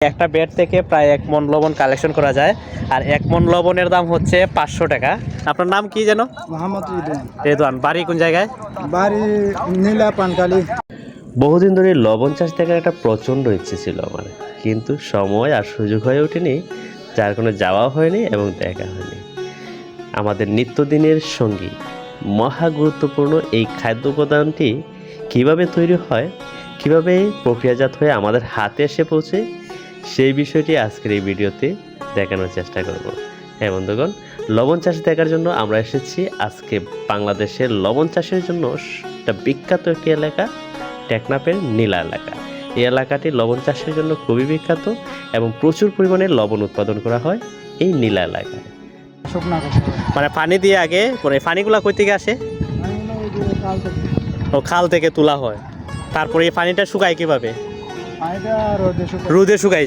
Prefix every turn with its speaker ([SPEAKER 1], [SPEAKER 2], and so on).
[SPEAKER 1] একটা বেড থেকে প্রায় 1 মণ লবণ কালেকশন করা যায়। আর 1 মণ লবণের দাম হচ্ছে 500 টাকা। আপনার নাম কি যেন?
[SPEAKER 2] মোহাম্মদ রিদওয়ান।
[SPEAKER 1] রেদওয়ান। বাড়ি কোন জায়গায়?
[SPEAKER 2] বাড়ি নীলা পানকালি।
[SPEAKER 3] বহুদিন ধরে লবণ চাষ দেখার একটা প্রচণ্ড ইচ্ছে ছিল আমার, কিন্তু সময় আর সুযোগ হয়ে ওঠেনি, যার কোনো যাওয়া হয়নি এবং দেখা হয়নি। আমাদের নিত্যদিনের সঙ্গী মহা গুরুত্বপূর্ণ এই খাদ্য উপাদানটি কীভাবে তৈরি হয়, কীভাবে প্রক্রিয়াজাত হয়ে আমাদের হাতে এসে পৌঁছে, সেই বিষয়টি আজকের এই ভিডিওতে দেখানোর চেষ্টা করব। হ্যাঁ বন্ধুগণ, লবণ চাষ দেখার জন্য আমরা এসেছি আজকে বাংলাদেশের লবণ চাষের জন্য একটা বিখ্যাত একটি এলাকা, টেকনাফের নীলা এলাকা। এই এলাকাটি লবণ চাষের জন্য খুবই বিখ্যাত এবং প্রচুর পরিমাণে লবণ উৎপাদন করা হয় এই নীলা এলাকায়।
[SPEAKER 1] মানে পানি দিয়ে আগে মানে পানিগুলা কই থেকে আসে? ও, খাল থেকে তোলা হয়। তারপরে এই পানিটা শুকায় কিভাবে?
[SPEAKER 2] রোদে
[SPEAKER 1] রোদে শুকাই যায়।